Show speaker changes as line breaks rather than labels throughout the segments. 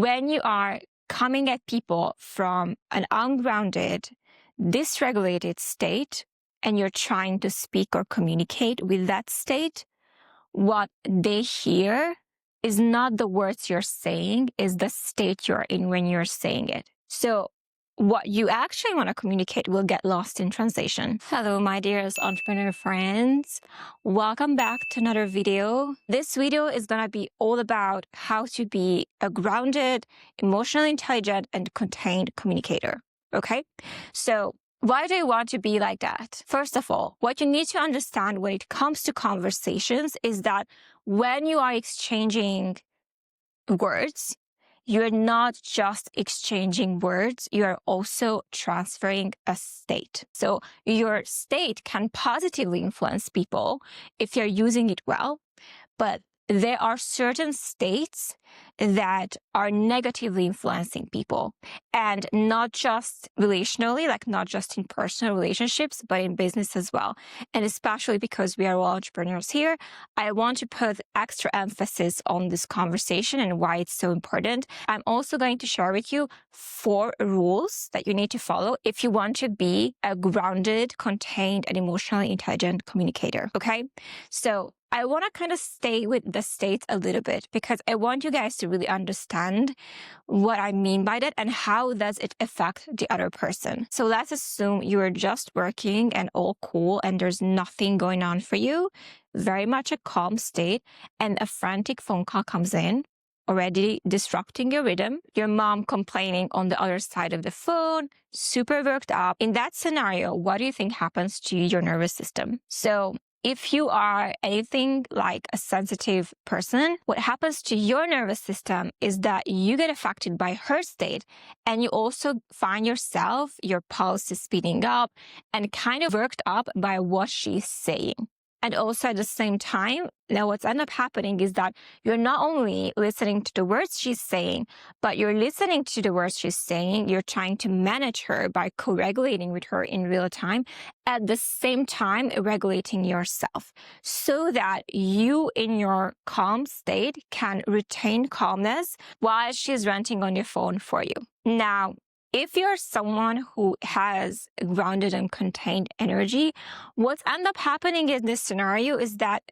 when you are coming at people from an ungrounded, dysregulated state, and you're trying to speak or communicate with that state, what they hear is not the words you're saying, is the state you're in when you're saying it. So what you actually want to communicate will get lost in translation. Hello, my dearest entrepreneur friends. Welcome back to another video. This video is going to be all about how to be a grounded, emotionally intelligent, and contained communicator. Okay? So why do you want to be like that? First of all, what you need to understand when it comes to conversations is that when you are exchanging words, you're not just exchanging words, you are also transferring a state. So your state can positively influence people if you're using it well, but there are certain states that are negatively influencing people, and not just relationally, like not just in personal relationships, but in business as well. And especially because we are all entrepreneurs here, I want to put extra emphasis on this conversation and why it's so important. I'm also going to share with you 4 rules that you need to follow if you want to be a grounded, contained, and emotionally intelligent communicator. Okay? So I want to kind of stay with the states a little bit because I want you guys to really understand what I mean by that and how does it affect the other person. So let's assume you're just working and all cool and there's nothing going on for you, very much a calm state, and a frantic phone call comes in, already disrupting your rhythm, your mom complaining on the other side of the phone, super worked up. In that scenario, what do you think happens to your nervous system? So if you are anything like a sensitive person, what happens to your nervous system is that you get affected by her state, and you also find yourself, your pulse is speeding up and kind of worked up by what she's saying. And also at the same time, now what's end up happening is that you're not only listening to the words she's saying, but you're listening to the words she's saying, you're trying to manage her by co-regulating with her in real time, at the same time regulating yourself so that you in your calm state can retain calmness while she's ranting on your phone for you. Now, if you're someone who has grounded and contained energy, what's end up happening in this scenario is that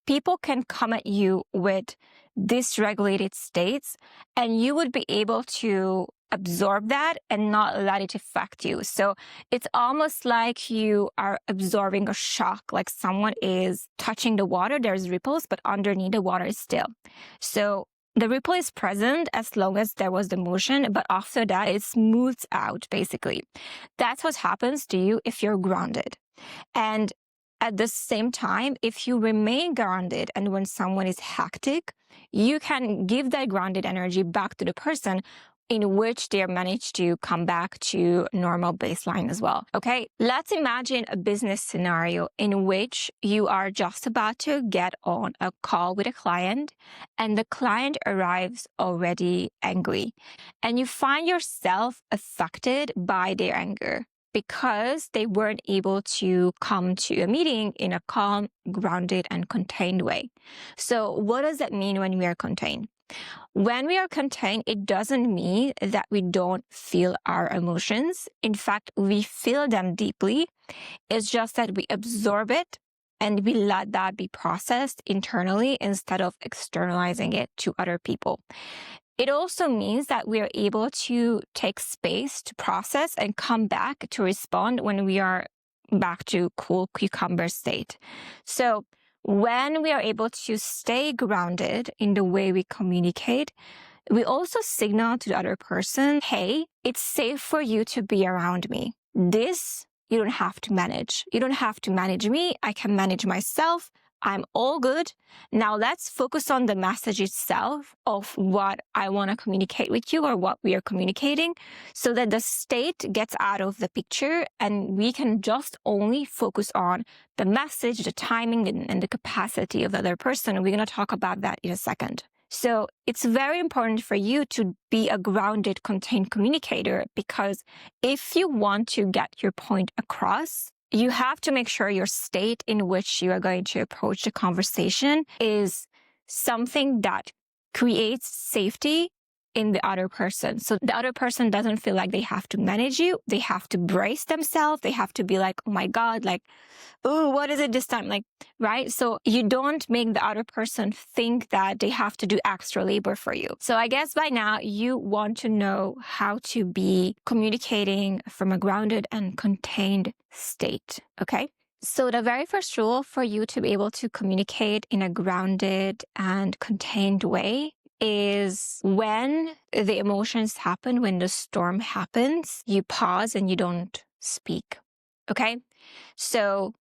people can come at you with dysregulated states, and you would be able to absorb that and not let it affect you. So it's almost like you are absorbing a shock, like someone is touching the water, there's ripples, but underneath the water is still. So the ripple is present as long as there was the motion, but after that, it smooths out, basically. That's what happens to you if you're grounded. And at the same time, if you remain grounded and when someone is hectic, you can give that grounded energy back to the person in which they managed to come back to normal baseline as well. Okay, let's imagine a business scenario in which you are just about to get on a call with a client and the client arrives already angry and you find yourself affected by their anger because they weren't able to come to a meeting in a calm, grounded, and contained way. So what does that mean when we are contained? When we are contained, it doesn't mean that we don't feel our emotions. In fact, we feel them deeply. It's just that we absorb it and we let that be processed internally instead of externalizing it to other people. It also means that we are able to take space to process and come back to respond when we are back to cool cucumber state. So when we are able to stay grounded in the way we communicate, we also signal to the other person, hey, it's safe for you to be around me. This, you don't have to manage. You don't have to manage me. I can manage myself. I'm all good. Now let's focus on the message itself of what I want to communicate with you or what we are communicating so that the state gets out of the picture and we can just only focus on the message, the timing, and the capacity of the other person. And we're going to talk about that in a second. So it's very important for you to be a grounded, contained communicator because if you want to get your point across, you have to make sure your state in which you are going to approach the conversation is something that creates safety in the other person. So the other person doesn't feel like they have to manage you. They have to brace themselves. They have to be like, oh my God, like, oh, what is it this time? Like, right? So you don't make the other person think that they have to do extra labor for you. So I guess by now you want to know how to be communicating from a grounded and contained state. Okay. So the very first rule for you to be able to communicate in a grounded and contained way is when the emotions happen, when the storm happens, you pause and you don't speak. Okay? So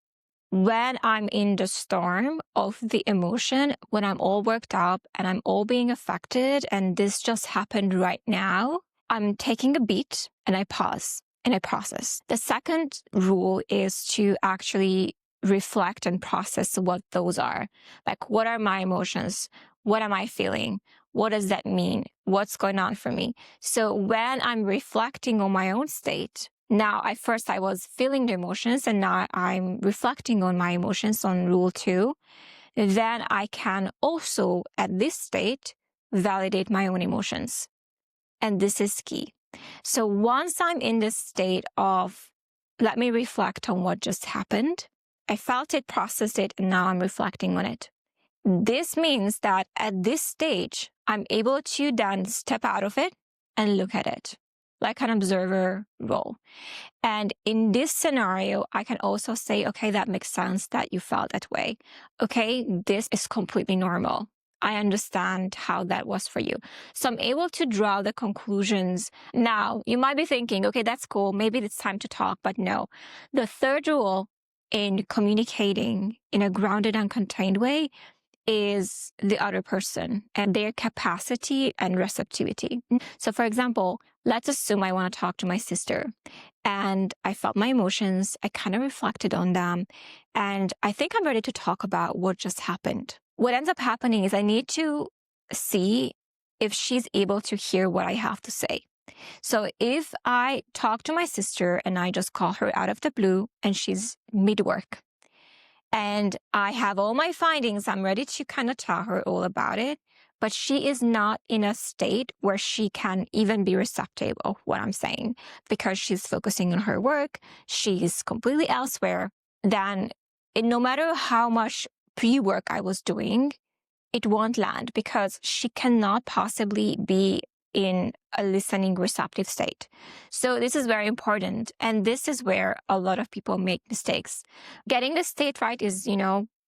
when I'm in the storm of the emotion, when I'm all worked up and I'm all being affected and this just happened right now, I'm taking a beat and I pause and I process. The second rule is to actually reflect and process what those are. Like, what are my emotions? What am I feeling? What does that mean? What's going on for me? So when I'm reflecting on my own state, now I was feeling the emotions and now I'm reflecting on my emotions on rule 2. Then I can also, at this state, validate my own emotions. And this is key. So once I'm in this state of, let me reflect on what just happened, I felt it, processed it, and now I'm reflecting on it. This means that at this stage, I'm able to then step out of it and look at it like an observer role. And in this scenario, I can also say, okay, that makes sense that you felt that way. Okay, this is completely normal. I understand how that was for you. So I'm able to draw the conclusions. Now, you might be thinking, okay, that's cool. Maybe it's time to talk, but no. The third rule in communicating in a grounded and contained way is the other person and their capacity and receptivity. So for example, let's assume I want to talk to my sister and I felt my emotions. I kind of reflected on them and I think I'm ready to talk about what just happened. What ends up happening is I need to see if she's able to hear what I have to say. So if I talk to my sister and I just call her out of the blue and she's mid-work, and I have all my findings, I'm ready to kind of tell her all about it, but she is not in a state where she can even be receptive of what I'm saying because she's focusing on her work, she's completely elsewhere. Then no matter how much pre-work I was doing, it won't land because she cannot possibly be in a listening receptive state. So this is very important. And this is where a lot of people make mistakes. Getting the state right is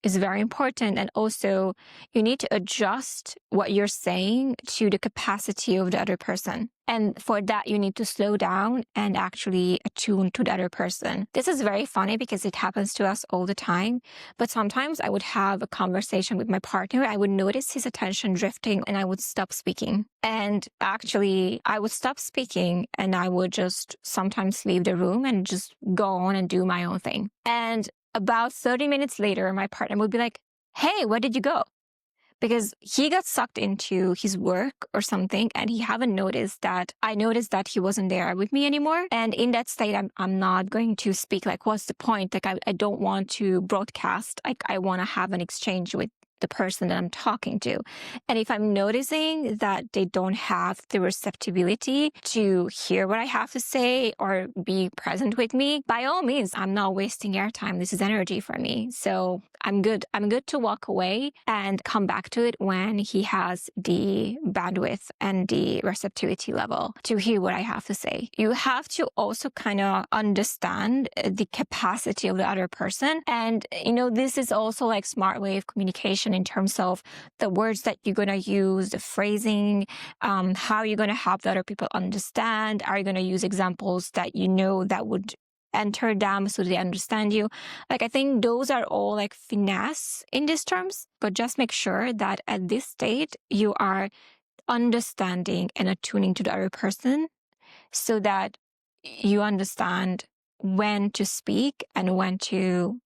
very important. And also you need to adjust what you're saying to the capacity of the other person. And for that, you need to slow down and actually attune to the other person. This is very funny because it happens to us all the time. But sometimes I would have a conversation with my partner. I would notice his attention drifting and I would stop speaking. And actually, I would stop speaking and I would just sometimes leave the room and just go on and do my own thing. And about 30 minutes later, my partner would be like, hey, where did you go? Because he got sucked into his work or something and he haven't noticed that I noticed that he wasn't there with me anymore. And in that state, I'm not going to speak like, what's the point? Like, I don't want to broadcast. Like, I want to have an exchange with the person that I'm talking to. And if I'm noticing that they don't have the receptivity to hear what I have to say or be present with me, by all means, I'm not wasting airtime. This is energy for me. So I'm good. I'm good to walk away and come back to it when he has the bandwidth and the receptivity level to hear what I have to say. You have to also kind of understand the capacity of the other person. And, this is also like smart way of communication in terms of the words that you're going to use, the phrasing, how you're going to help the other people understand. Are you going to use examples that that would enter them so they understand you? Like, I think those are all like finesse in these terms, but just make sure that at this state, you are understanding and attuning to the other person so that you understand when to speak and when to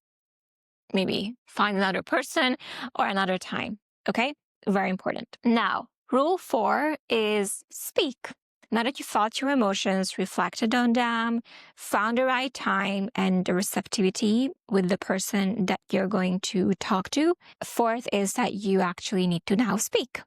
maybe find another person or another time. Okay? Very important. Now, rule 4 is speak. Now that you felt your emotions, reflected on them, found the right time and the receptivity with the person that you're going to talk to, 4th is that you actually need to now speak.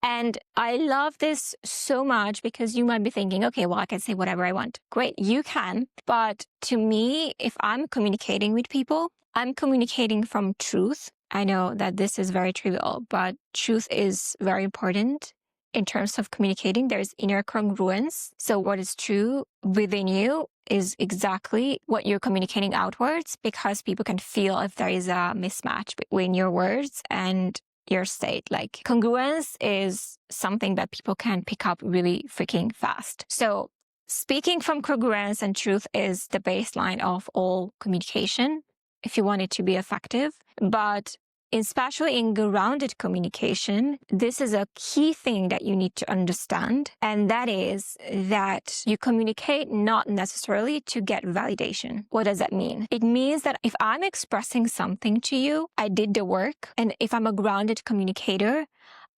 And I love this so much because you might be thinking, okay, well, I can say whatever I want. Great, you can. But to me, if I'm communicating with people, I'm communicating from truth. I know that this is very trivial, but truth is very important in terms of communicating. There's inner congruence. So what is true within you is exactly what you're communicating outwards, because people can feel if there is a mismatch between your words and your state. Like, congruence is something that people can pick up really freaking fast. So speaking from congruence and truth is the baseline of all communication if you want it to be effective. But especially in grounded communication, this is a key thing that you need to understand. And that is that you communicate not necessarily to get validation. What does that mean? It means that if I'm expressing something to you, I did the work. And if I'm a grounded communicator,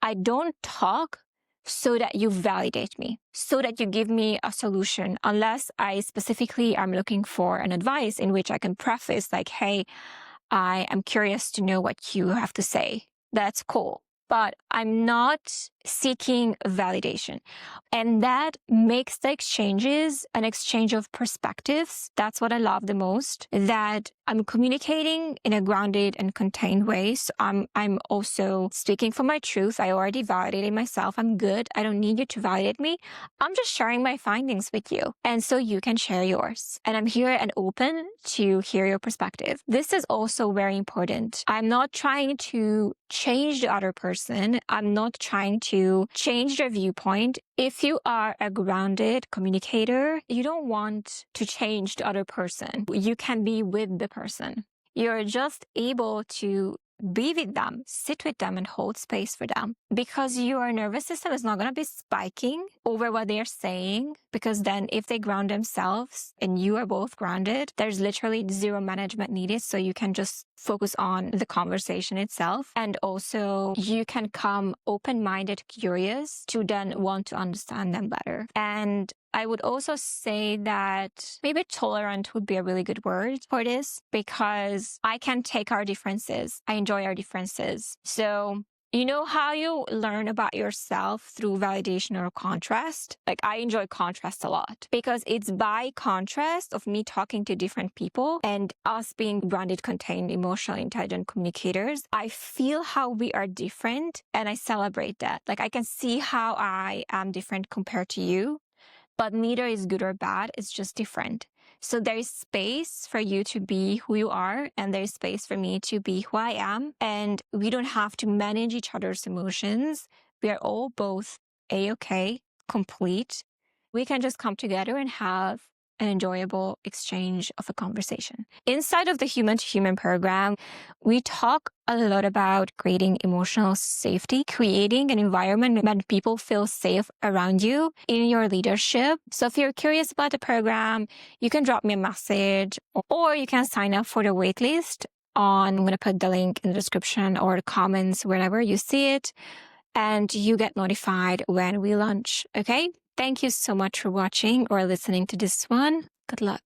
I don't talk so that you validate me, so that you give me a solution, unless I specifically am looking for an advice in which I can preface like, hey, I am curious to know what you have to say. That's cool. But I'm not seeking validation. And that makes the exchanges an exchange of perspectives. That's what I love the most, that I'm communicating in a grounded and contained way. So I'm also speaking for my truth. I already validated myself. I'm good. I don't need you to validate me. I'm just sharing my findings with you. And so you can share yours. And I'm here and open to hear your perspective. This is also very important. I'm not trying to change the other person. I'm not trying to change their viewpoint. If you are a grounded communicator, you don't want to change the other person. You can be with the person. You're just able to be with them, sit with them, and hold space for them, because your nervous system is not going to be spiking over what they're saying. Because then if they ground themselves and you are both grounded, there's literally zero management needed. So you can just focus on the conversation itself. And also you can come open-minded, curious, to then want to understand them better. And I would also say that maybe tolerant would be a really good word for this, because I can take our differences. I enjoy our differences. So you know how you learn about yourself through validation or contrast? Like, I enjoy contrast a lot, because it's by contrast of me talking to different people and us being grounded, contained, emotionally intelligent communicators. I feel how we are different and I celebrate that. Like, I can see how I am different compared to you. But neither is good or bad, it's just different. So there is space for you to be who you are, and there is space for me to be who I am. And we don't have to manage each other's emotions. We are all both A-okay, complete. We can just come together and have an enjoyable exchange of a conversation. Inside of the Human to Human program, we talk a lot about creating emotional safety, creating an environment where people feel safe around you in your leadership. So if you're curious about the program, you can drop me a message, or you can sign up for the waitlist. I'm going to put the link in the description or the comments wherever you see it, and you get notified when we launch. Okay? Thank you so much for watching or listening to this one. Good luck.